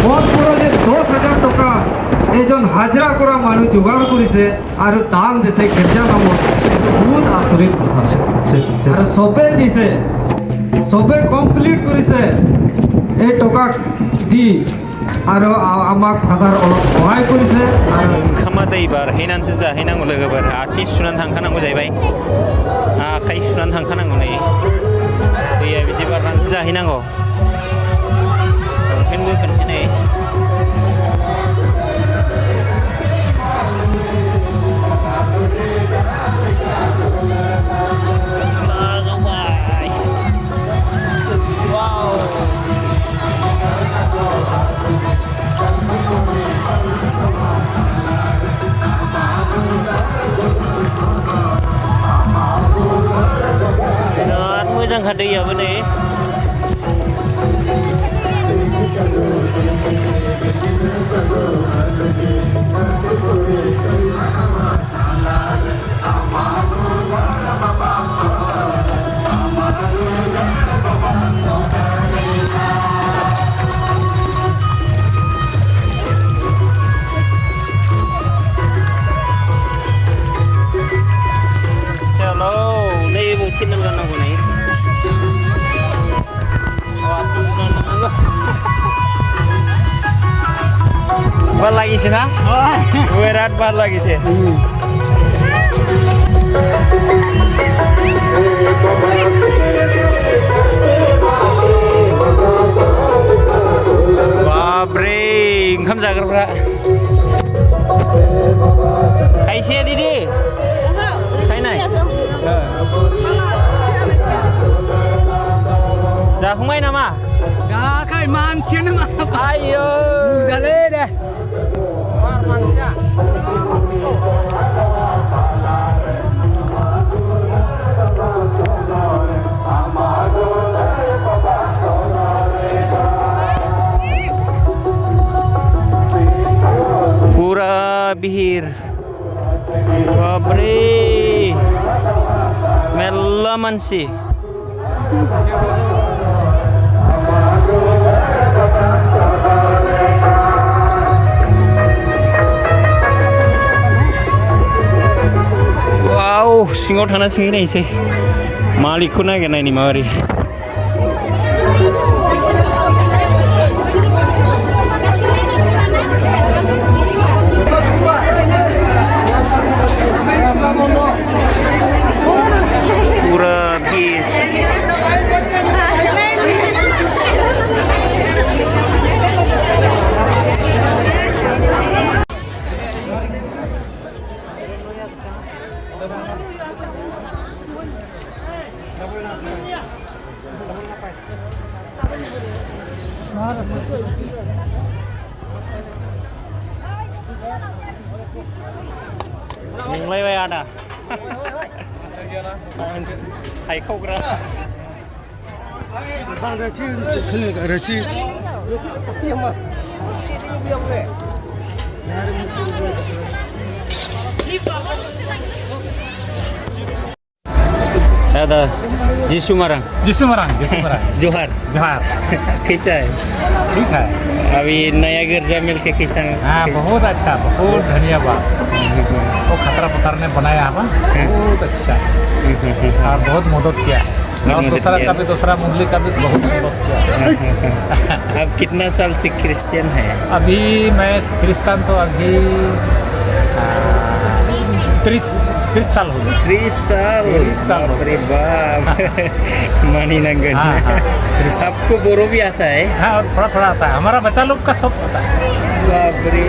বহুত পুরা যে 10,000 টাকা এইজন হাজরা করা মানুষ জোগাড় করেছে আর দান দিছে গির্জা নামত, এটা বহুত আচরিত কথা আছে। আর সবে দিছে, সবে কমপ্লিট করেছে এই টাকা দি, আর আমাক ফাদার অলপ সহায় করেছে। আর ओंखामा दैबार हैनानैसो जाहैनांगौ लोगोफोर आथिं सुनानै थांखानांगौ जाहैबाय, आखाइ सुनानै थांखानांगौ नै दैया बिदि बारनानैसो जाहैनांगौ। लंपेन्ट बोखोनोसै नै बिराद मोजांखा दैयाबो नै। चलो नै गंसे लोंगारनांगौ नै आथिं सुनानै थांनांगौ। बार लागिছে ना? बिराद बार लागिছে। बाब्रे ओंखाम जाग्राफ्रा खायसे दिदि खायनाय जाखांबाय नामा? जायाखै मानसियानो मा आयौ बुजालै दे पूरा बिहिर बाब्रे मेल्ला मानसि। वाव सिङाव थांना सोंहैनायसै मालिकखौ नागिरनायनि माबोरै। पूरा भीड़ नंलायबाय आदा हायखावग्रा दादा जिसु मरंग जोहार जोहार कैसा है? ठीक है। अभी नया गिरजा मिल के कैसा है? हाँ बहुत अच्छा, बहुत धन्यवाद। वो खतरा पत्थर ने बनाया है बहुत अच्छा और बहुत मदद किया है। और दूसरा का भी दूसरा मुंडली का भी बहुत मदद किया है। अब कितना साल से क्रिश्चियन है? अभी मैं क्रिश्चियन तो अभी 30 साल हो गए। 30 साल? 30 साल। अरे बाप मानी नंगन। आपको बोरो भी आता है? हाँ थोड़ा थोड़ा आता है, हमारा बच्चा लोग का सब आता है। बाप रे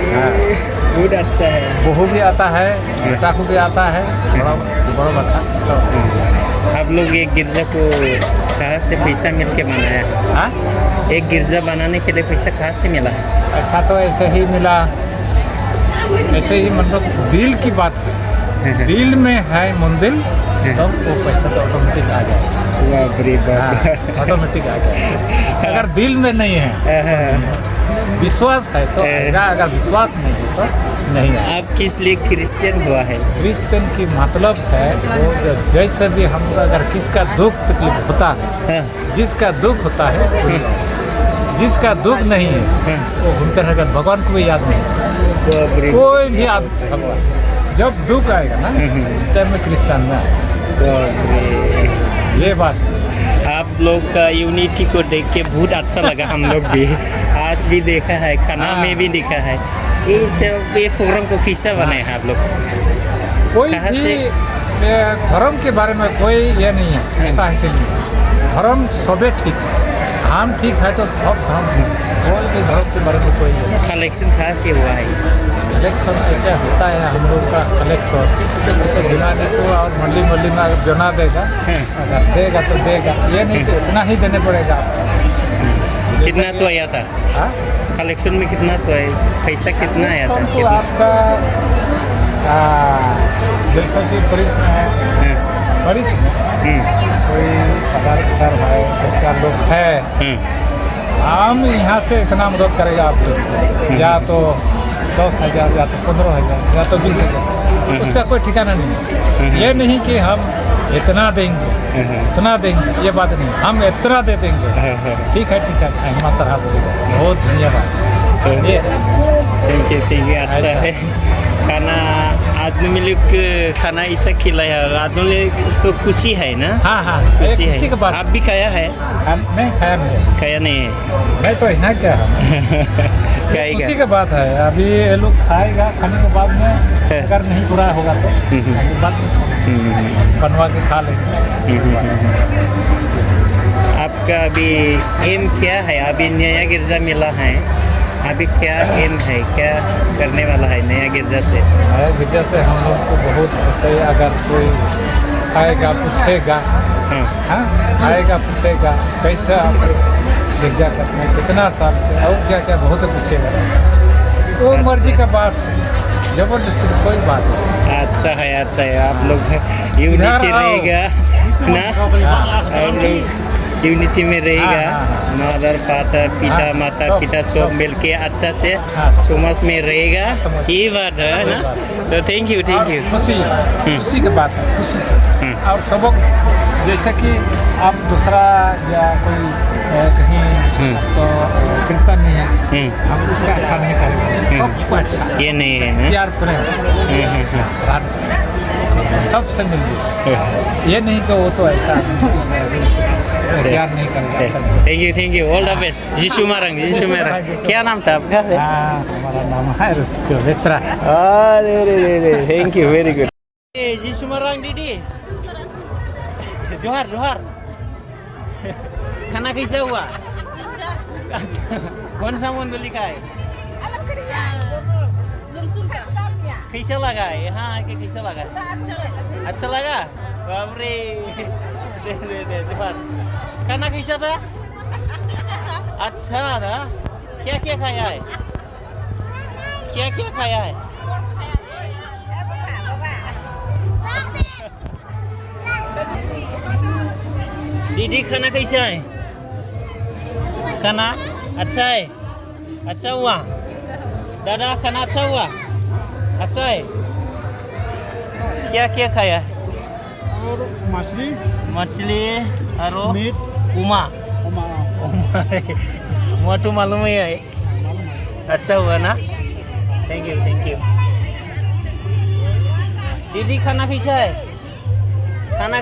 बहुत अच्छा है। बहू भी आता है, बेटा को भी आता है, बड़ा बच्चा सब। आप लोग एक गिरजा को कहाँ से पैसा मिल के बनाया? हाँ एक गिरजा बनाने के लिए पैसा कहाँ से मिला? ऐसा तो ऐसे ही मिला, ऐसे ही मतलब दिल की बात है। दिल में है मंदिर तो वो पैसा तो ऑटोमेटिक आ जाए। बाप रे बाप ऑटोमेटिक आ जाए। अगर दिल में नहीं है विश्वास है तो आएगा, अगर विश्वास नहीं है तो नहीं है। आप किस लिए क्रिश्चियन हुआ है? क्रिश्चियन की मतलब है वो जैसे भी हम अगर किसका दुख तकलीफ होता है, जिसका दुख होता है जिसका दुख नहीं है वो घूमते रहेगा, भगवान को भी याद नहीं। कोई भी आदमी भगवान जब दुख आएगा ना उस टाइम में क्रिश्चियन में ये बात। आप लोग का यूनिटी को देख के बहुत अच्छा लगा। हम लोग भी आज भी देखा है, खाना में भी देखा है। ये सब ये प्रोग्राम को किस्सा बनाए हैं आप लोग? कोई कहाँ भी से? धर्म के बारे में कोई ये नहीं है, ऐसा ऐसे नहीं है। धर्म सबे ठीक है, हम ठीक है तो सब धर्म ठीक है। कोई भी धर्म के बारे में कोई नहीं। कलेक्शन कहाँ से हुआ है? कलेक्शन ऐसे होता है हम लोग का कलेक्शन, जैसे दिवाली को और मंडी मंडी में अगर बना देगा, अगर देगा तो देगा, ये नहीं कि इतना ही देने पड़ेगा। कितना तो आया था हाँ? कलेक्शन में? कितना तो है पैसा? कितना आया था? तो आपका जैसा कि बरिश में है, बरिश में कोई 1000 है, 1000 लोग है, हम यहाँ से इतना मदद करेगा आप लोग, या तो 10,000 या तो 15,000 या तो 20,000, उसका कोई ठिकाना नहीं है। ये नहीं कि हम इतना देंगे इतना देंगे, ये बात नहीं, हम इतना दे देंगे। ठीक है हमारा सराहा बोलेगा, बहुत धन्यवाद। ये थैंक यू अच्छा है। खाना आदमी लोग खाना ऐसा खिलाया, आदमी लोग तो खुशी है ना? हाँ हाँ, खुशी खुशी है। की बात। आप भी खाया है? मैं खाया नहीं, खाया नहीं है? मैं तो यहाँ क्या खाएगा। खुशी की बात है। अभी ये लोग खाएगा, खाने के बाद में अगर नहीं पूरा होगा तो बाद में बनवा के खा लेंगे। आपका अभी एम क्या है? अभी नया गिरजा मिला है, अभी क्या एम है, क्या करने वाला है नया गिरजा से? नया गिरजा से हम लोग को बहुत ऐसे, अगर कोई आएगा पूछेगा, हाँ आएगा पूछेगा कैसे आप गिरजा करते हैं, कितना साल से, और क्या क्या बहुत पूछेगा। वो मर्जी का बात है, जबरदस्ती कोई बात नहीं। अच्छा है। आप लोग यूनिटी रहेगा ना, और लोग यूनिटी में रहेगा। मदर फादर पिता माता पिता सब मिलके अच्छा से समाज में रहेगा, ये बात है ना? तो थैंक यू खुशी की बात है, खुशी से। और सबक जैसे कि आप दूसरा या कोई कहीं तो क्रिश्चियन नहीं है, हम उससे अच्छा नहीं करेंगे, सबको अच्छा ये नहीं है ना? प्यार प्रेम सबसे मिलकर, ये नहीं कि वो तो ऐसा प्यार नहीं करेगा। Thank you all the best. Jishu Marang क्या नाम था आपका? हमारा नाम है रसिको मिश्रा। अरे थैंक यू वेरी गुड। जीशु मारंग दीदी, जोहार। खाना कैसा हुआ? अच्छा, कौन सा मंडली का है? कैसा लगा है यहाँ आके? कैसा लगा? अच्छा लगा। बाप रे दे जोहार। खाना कैसा था? अच्छा था। क्या क्या खाया है? क्या खाया है? दीदी खाना कैसा है? खाना अच्छा है? अच्छा हुआ? दादा खाना अच्छा हुआ? अच्छा है। क्या खाया है? और मछली और मीट उमा मोटू मालूम ही है। अच्छा हुआ ना? Thank you. दीदी खाना कैसा है? खाना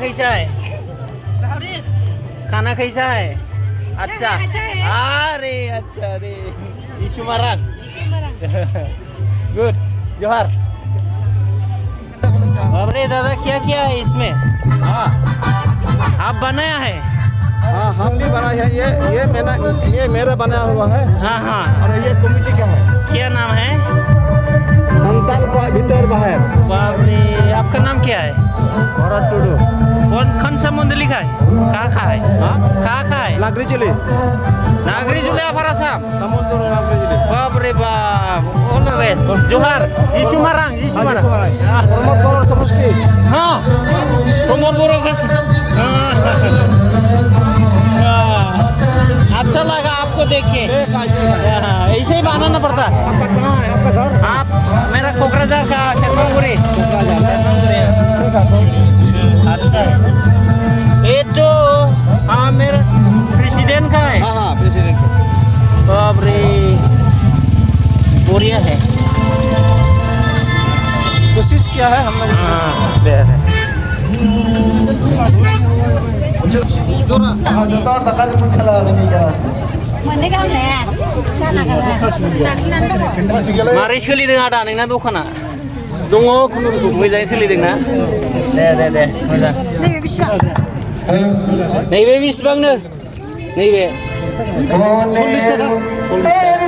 कैसा है? अच्छा। अरे अच्छा रे यीशु महाराज गुड। जोहार। अरे दादा क्या है इसमें? आप बनाया है? हाँ हम भी बनाए हैं। ये मेरा बनाया हुआ है। हाँ और ये कमेटी का है। क्या नाम है? संतान का भीतर बाहर। बाप रे, आपका नाम क्या है? भरत टुडू। कौन सा मंदिर लिखा है? कहाँ है? नागरी जिले नागरी जुले अफारा साहब। तमुलदुर नागरी जिले। बाप रे बाप। All the best. जोहार। यीशु मारंग। प्रमोद बोरो समष्टि। हाँ प्रमोद बोरो अच्छा लगा आपको देख के। ऐसे ही बनाना पड़ता। आपका कहाँ है? आपका घर? आप मेरा कोकराझार का शेरपांगुरी। अच्छा ये तो हाँ मेरा प्रेसिडेंट का है। हाँ प्रेसिडेंट। बाप रे बढ़िया है कोशिश किया है हम लोग हाँ दे दे मारै सोलिदों आदा नोंना दखाना दङ खुनुरुखुम मोजाङै सोलिदोंना दे मोजां नैबे बेसेबांनो नैबे 40 थाखा